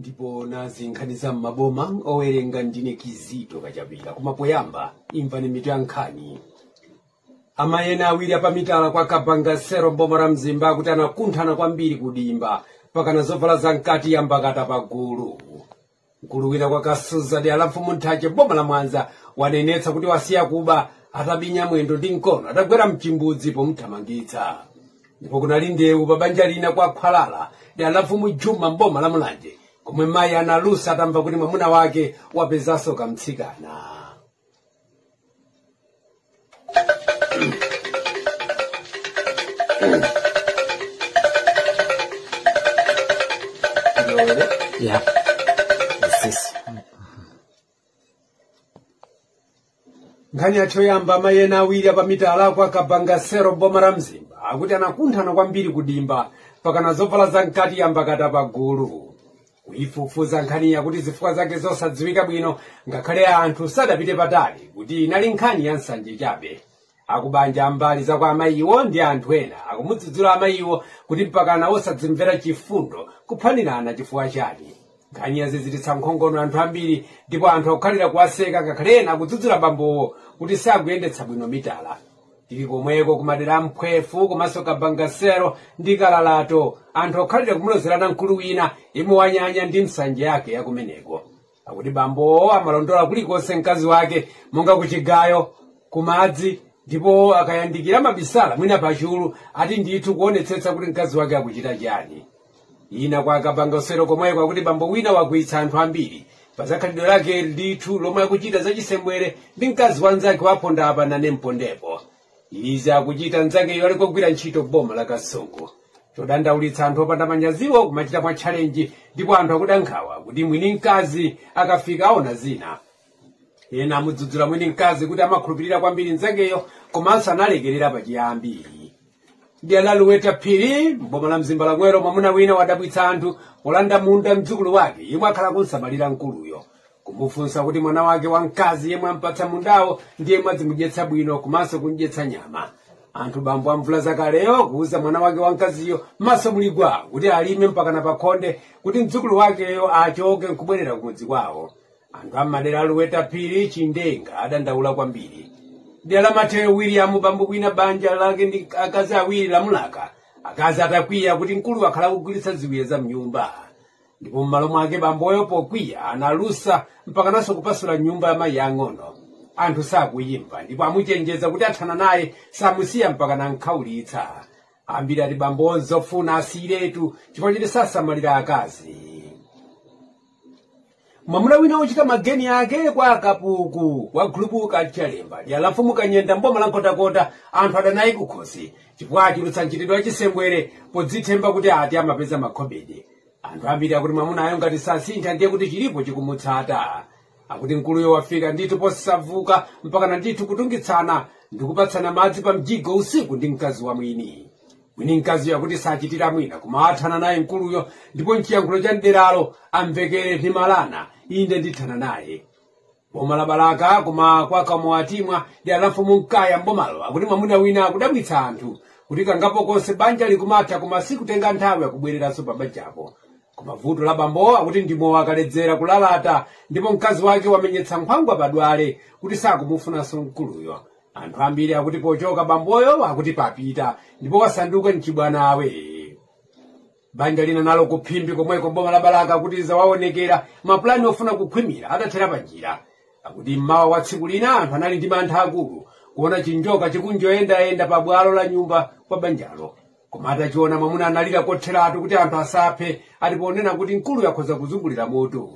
ndipo nazinkhaniza m'maboma owerenga ndine Kizito Kachapira kumapoyamba imvani mitu ya nkhani. Amayena awiri apamitala kwa Kabangasero mboma la Mzimba kuti anakunthana kwambiri kudimba pakana zovala za mkati yambakata pagulu. Mkulu wina kwa Kasuza ndi alamfumu Nthache boma la Mwanza wanenetsa kuti wasiya kuba atabinya mwendo ndi mkono atagwera mchimbudzi pomuthamangitsa. Ndipo kunali ndewu pa banja lina kwa Khwalala ndi alamfumu Juma mboma la Mulanje komwe mayi analusa atamva kuti mwamuna wake wapezanso kamtsikana. Yeah. Nkhani yachoyamba amayena awiri apamitala kwa Kabangasero mboma la Mzimba akuti anakunthana kwambiri kudimba pakana zovala za mkati yambakata pagulu. Kuifufuza nkhani yakuti zifukwa zake zosadziwika bwino ngakhale anthu sadapite patali kuti inali nkhani ya nsanje chabe. Akubanja ambali za kwa amayiwo ndi anthu ena akumudzudzula amayiwo kuti mpakana osadzimvera chifundo kuphanirana chifukwa chani. Nkhani yazizititsa nkhongono anthu ambiri ndipo anthu akukhalira kuwaseka ngakhale ena akudzudzula bambowo kuti sakuyendetsa bwino mitala. Tili komweko kumadera Mphwefu komanso Kabangasero ndi Kalalato anthu akukhalira kumulozerana mkulu wina imwe wanyanya ndi nsanje yake yakumeneko. Akuti bambowo amalondola kulikonse mkazi wake monga kuchigayo kumadzi ndipo akayandikira mabisala mwina pachulu ati ndithu kuonetsetsa kuti mkazi wake akuchita chani. Ina kwa Kabangasero komweko akuti bambo wina wakwitsa anthu ambiri pazakhalidwe lake ndithu lomwe akuchita zachisembwere ndi mkazi wanzake waponda apa nane mpondepo. Izi akuchita nzakeyo ali kugwira ntchito boma la Kasungu. Chodandaulitsa anthu opanda manyaziwo kumachita mwa challenge ndipo anthu akudankhawa kuti mwini mkazi akafika aona zina. Ena amudzudzula mwini mkazi kuti amakhulupirira kwambiri nzakeyo komanso analekerera pachiyambi. Ndialaluweta phiri mboma la Mzimba lamwero mwamuna wina wadabwitsa anthu polanda munda mdzukulu wake yemwe akhala kunsamalira mkuluyo. Kumufunsa kuti mwana wake wamkazi yemwe ampatsa mundawo ndi yemwe adzimudyetsa bwino komanso kundyetsa nyama. Anthu bambo amvula zakaleyo kuuza mwana wake wamkaziyo maso muligwa kuti alime mpakana pakhonde kuti mdzukulu wakeyo achoke nkubwerera kumudzi kwawo. Anthu amadera aluweta phiri Chindenga adandaula kwambiri. Ndiala Mateo William bambo wina banja lake ndi akazi awiri la Mulaka. Akazi atakwiya kuti mkulu akhala kugwiritsa ziwiya za mnyumba. Ndipo m'malo mwake bamboyo pokwiya analusa mpakananso kupasula nyumba ya mayi ang'ono. Anthu sakuyimva ndipo amuchenjeza kuti athana naye samusiya mpakana nkhaulitsa. Ambiri ati bambo zofuna asiyiretu chifukwa choti sasamalira akazi. Mwamuna wina uchita mageni yake kwa Kapuku wa gulupu Kachalemba ndi alamfumu Kanyenda mboma la Nkhotakota anthu adanayi kukhosi chifukwa achulutsa ntchitidwe wachisembwere podzithemba kuti ati amapeza makhobedi. Anthu ambiri akuti mwamunayo ngati sasintha ndiye kuti chilipo chikumutsata. Akuti mkuluyo wafika ndithu posavuka mpakana ndithu kutungitsana ndi kupatsana madzi pa mjigo usiku ndi mkazi wa mwini. Mwini mkaziyo akuti sachitira mwina kumathana naye mkuluyo ndipo mchiyankhulo cha mderalo amvekere ndi malana inde ndithana naye. Boma la Balaka koma kwa Kamowatimwa ndi alamfumu Mkaya mbomalo akuti mwamuna wina akudabwitsa anthu kuti kangapo konse banja likumatha koma sikutenga nthawi yakubwereranso pa banjapo. Koma vuto la bambo akuti ndimo wakaledzera kulalata ndipo mkazi wake wamenyetsa nkhwangwa padwale kuti sakumufunanso mkuluyo. Anthu ambiri akuti pochoka bamboyo akuti papita ndipo wasanduka mchibwana awe. Banja lina nalo kuphimbi komweko boma la Balaka akuti zawaonekera mapulani ofuna kukhwimira adathera panjira. Akuti mmawa wa tsiku lina anthu anali ndi mantha akulu kuona chinjoka chikunjoyenda pa bwalo la nyumba kwa banjalo. Koma atachiona mwamuna analira kotheratu kuti anthu asaphe atiponena kuti mkulu yakhoza kuzungulira moto.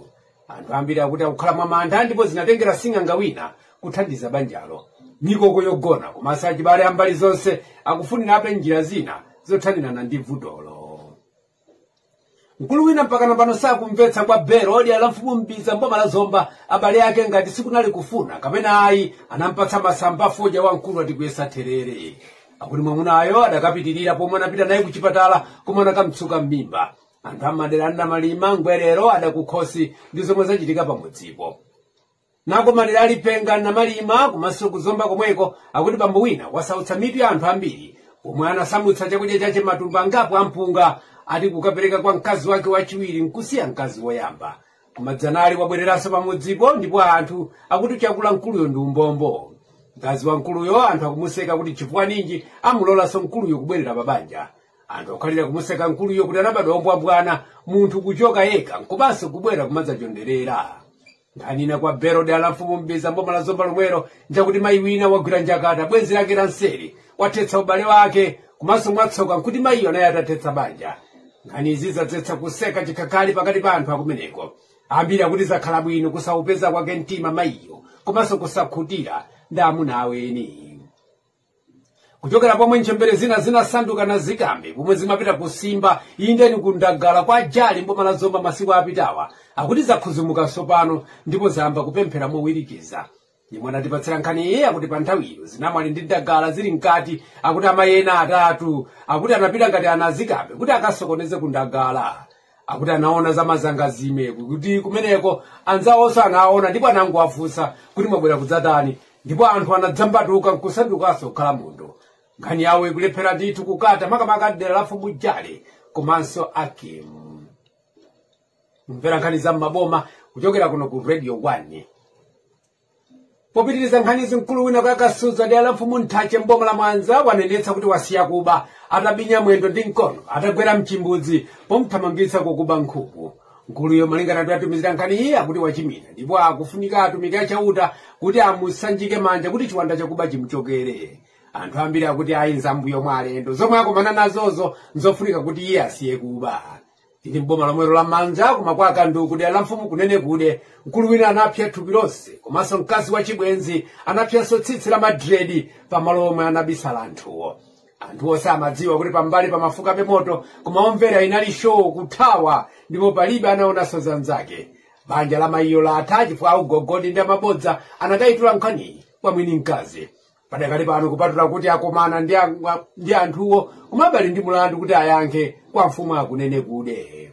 Anthu ambiri akuti akukhala mwa mantha ndipo zinatengera sing'anga wina kuthandiza banjalo. Mikoko yogona komanso achibale ambali zonse akufunirabe njira zina zothanirana ndi vutolo. Mkulu wina mpakana pano sakumvetsa kwa bero odi alamfumu Mbiza mboma la Zomba abale ake ngati sikunali kufuna kapena ayi anampatsa masamba foja wa mkulu ati kuyesa terere. Akuti mwamunayo adakapitirira pomwe anapita naye kuchipatala koma anakamtsuka m'mimba. Anthu amadera anda malima ngwerero adakukhosi ndi zomwe zachitika pamudzipo. Nako madera alipenga na malima komanso kuzomba komweko akuti bambo wina wasautsa mitu ya anthu ambiri pomwe anasamutsa chakudya chache matumba angapo ampunga ati kukapereka kwa mkazi wake wachiwiri nkusiya mkazi woyamba. Kumadzanali wabwereranso pamudzipo ndipo anthu akuti chakula mkuluyo ndi umbombo. Mkazi wa mkuluyo anthu akumuseka kuti chifukwa ninji amulolanso mkuluyo kubwerera pabanja. Anthu akhalira kumuseka mkuluyo kuti anabadwa ombwambwana munthu kuchoka yekha nkomanso kubwera kumadzachonderera. Nkhani kwa Bero de Alamfumu Mbiza mboma la Zomba lomwero njakuti mayi wina wagwira njakata bwenzi lake la nseri wathetsa ubale wake komanso mwatsoka nkuti mayiyo anaye atathetsa banja. Nkhani izi zadzetsa kuseka chikhalire pakati pa anthu akumeneko. Ambiri akuti zakhala bwino kusaupeza kwake mtima mayiyo komanso kusakhutira ndi amuna aweni. Kuchokera pomwe nchembere zina zinasanduka na zikambe pomwe zimapita kusimba indeni kundagala kwa ajali mboma la Zomba masiku apitawa akuti zakhuzumuka sopano ndipo zayamba kupemphera mowirikiza. Nimwe anatipatsira nkhani iye akuti pa nthawiyo zinamwali ndi ndagala zili mkati akuti amayi ena atatu akuti anapita ngati anazikambe kuti akasokoneze kundagala. Akuti anaona za mazangazime kuti kumeneko anzawonso anaona ndipo anangowafunsa kuti mwabwera kudzatani ndipo anthu anadzambatuka nkusandukanso kukhala mundo. Nkhani yawo ikulephera ndithu kukata makamaka dera la Mfumu Jale komanso Akimu. Mvera nkhani za m'maboma kuchokera kuno ku Radio 1. Popitiriza nkhanizi mkulu wina kwa Kasuza dera la Mfumu Nthache mboma la Mwanza wanenetsa kuti wasiya kuba atabinya mwendo ndi mkono atagwera mchimbudzi pomuthamangitsa kukuba nkhuku. Mkuluyo malingana ndi atumizira nkhani iyi akuti wachimina ndipo akufunika atumiki achauta kuti amusanjike manja kuti chiwanda chakuba chimuchokere. Anthu ambiri akuti ayinza mbuyo mwa alendo zomwe akumana nazozo nzofunika kuti iye asiye kuba. Tili mboma lomwero la Manja kumakwa Kanduku dera la Mfumu kunene kude mkulu wina anapsa thupi lonse komanso mkazi wa chibwenzi anapsanso tsitsi la madredi pamalo omwe anabisala anthuwo. Anthuwo samadziwa kuti pambali pa mafuka pemoto kumaomvera inali show kuthawa ndipo palibe anaonanso zanzake. Banja la mayiyo latha chifukwa augogodi ndi amabodza anakayitula nkhaniyi kwa mwini mkazi. Padakali pano kupatula kuti akomana ndi anthuwo kumabali ndi mulandu kuti ayankhe kwa mfumu akunene kude.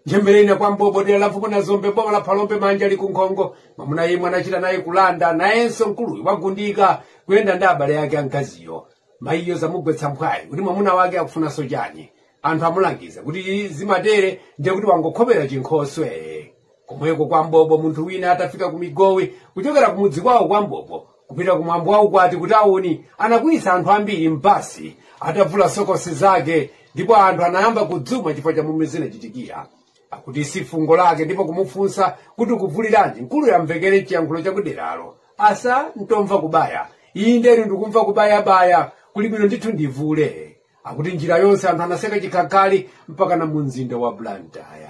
Njembereni kwa Mbobo dera la Mfumu na Zombe boma la Phalombe manja likunkhongo mwamuna yemwe anachita naye kulanda nayenso mkuluyu wagundika kuyenda ndi abale yake ankaziyo. Mayiyo zamugwetsa mphwayi kuti mwamuna wake akufunanso chani. Anthu amulangiza kuti zimatere ndiye kuti wangokhopera chinkhoswe. Komweko kwa Mbobo munthu wina atafika ku Migowi kuchokera kumudzi kwawo kwa Mbobo kupita kumwambo wa ukwati kuti aoni anakwisa anthu ambiri mbasi atavula sokosi zake ndipo anthu anayamba kudzuma chifukwa cha momwe zinachitikira. Akuti si fungo lake ndipo kumufunsa kuti kuvuliranji mkulu yamvekere chiyankhulo chakuderalo. Asa ntomva kubaya inde ndikumva kubaya kuli bwino ndithu ndivule. Akuti njira yonse anthu anaseka chikhalire mpaka na mumzinda wa Blantyre.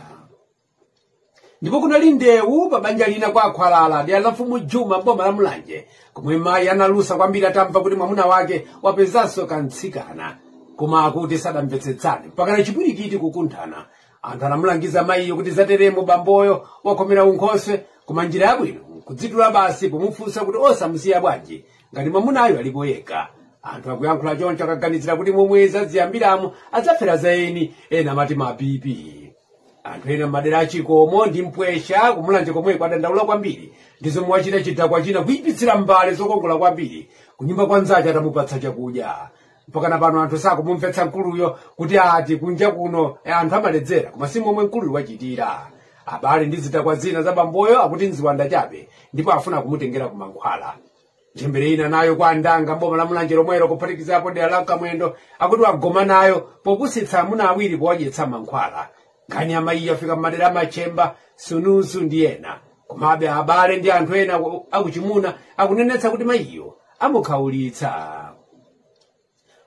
Ndipo kunali ndewu pa banja lina kwa Khwalala dera la Mfumu Juma mboma la Mulanje komwe mayi analusa kwambiri atamva kuti mwamuna wake wapezanso kantsikana koma akuti sadamvetsetsane mpaka na chipwirikiti kukunthana. Anthu anamulangiza mayiyo kuti zateremo bamboyo wakhomera unkhoswe koma njira yabwino kudzitula basi pomufunsa kuti osamusiya bwanji ngati mwamunayo alipo yekha. Anthu akuyankhula choncho akaganizira kuti momwe zaziyambiramo adzafera zaeni ena amati mapipi. Anthu ena madera achikomo ndi mpwesha kumulanje komwe kwadandaula kwambiri ndizo mwachita chidakwa china kuyipitsira mbale zokongola kwambiri kunyumba kwa nzache atamupatsa chakudya. Mpaka pano anthu sakumumvetsa mkuluyo kuti ati kunja kuno anthu amaledzera koma si momwe mkuluyo wachitira. Abale ndi zidakwa zina za bamboyo akuti nziwanda chabe ndipo afuna kumutengera ku mankhwala. Njembere ina nayo kwa Ndanga mboma la Mulanje lomwero kuphatikizapo dera la Kamwendo akuti wagoma nayo popusitsa amuna awiri powadyetsa mankhwala. Nkhani amayi afika m'madera Machemba, Sunusu ndi ena. Komabe abale ndi anthu ena akuchimuna akunenetsa kuti mayiyo amukhaulitsa.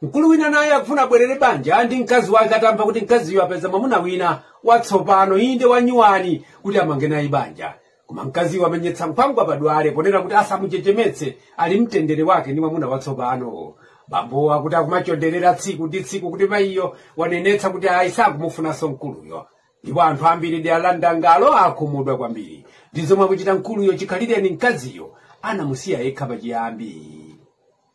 Mkulu wina naye akufuna bwerere banja ndi mkazi wake atamva kuti mkaziyo apeza mwamuna wina watsopano inde wanyuwani kuti amange naye banja. Koma mkaziyo amenyetsa nkhwangwa padwale ponena kuti asamuchechemetse ali mtendere wake ndi mwamuna watsopano. Bambo akuti akumachonderera tsiku ndi tsiku kuti mayiyo wanenetsa kuti ayisakumfunanso mkuluyo. Ndipo anthu ambiri dera la Ndangalo akhumudwa kwambiri ndizomwe akuchita mkuluyo chikhalire ni mkaziyo anamusiya yekha pachiyambi.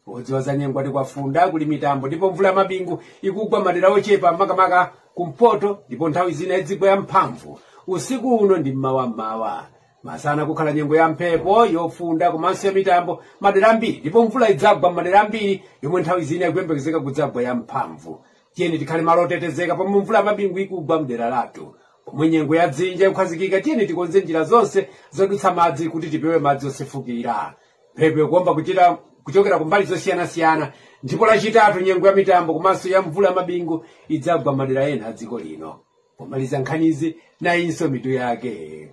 Odziwa za nyengo ati kwafunda kuli mitambo ndipo mvula mabingu ikugwa madera ochepa makamaka kumpoto ndipo nthawi zina idzigwa ya mphamvu. Usiku uno ndi mmawa. Masana kukhala nyengo ya mphepo yofunda komanso ya mitambo madera ambiri ndipo mvula idzagwa madera ambiri yomwe nthawi zina ikuyembekezeka kudzagwa ya mphamvu. tiyeni tikhale malo otetezeka pomwe mvula mabingu ikugwa mdera lathu. Pomwe nyengo ya dzinja ikukhazikika tiyeni tikonze njira zonse zodutsa madzi kuti tipewe madzi osefukira. Mphepo ikuomba kuchokera kumbali zosiyanasiyana, ndipo lachitatu nyengo ya mitambo komanso ya mvula mabingu idzagwa madera ena a dziko lino. Pomaliza nkhanizi nayinso mitu yake.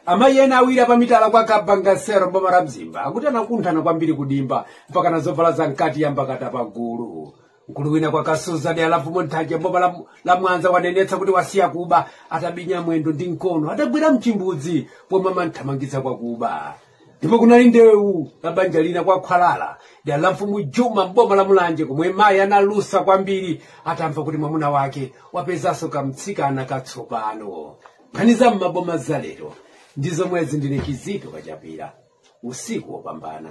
Amayi ena awiri pa mitala kwa Kabangasero boma la Mzimba akuti anakunthana kwambiri kudimba mpaka na zovala za mkati yambakata pagulu. Mkulu wina kwa Kasuza de alafu Montaje boma la Mwanza wanenetsa kuti wasiya kuba atabinya mwendo ndi mkono atagwira mchimbudzi pomwe amanthamangitsa kwa kuba. Ndipo kunali ndewu la banja lina kwa Khwalala de alafu Mujuma boma la Mulanje komwe mayi analusa kwambiri atamva kuti mwamuna wake wapezaso kamtsikana katsopano. Nkhaniza mmaboma zalero ndizo mwezi ndine Kizito Kachapira usiku wopambana.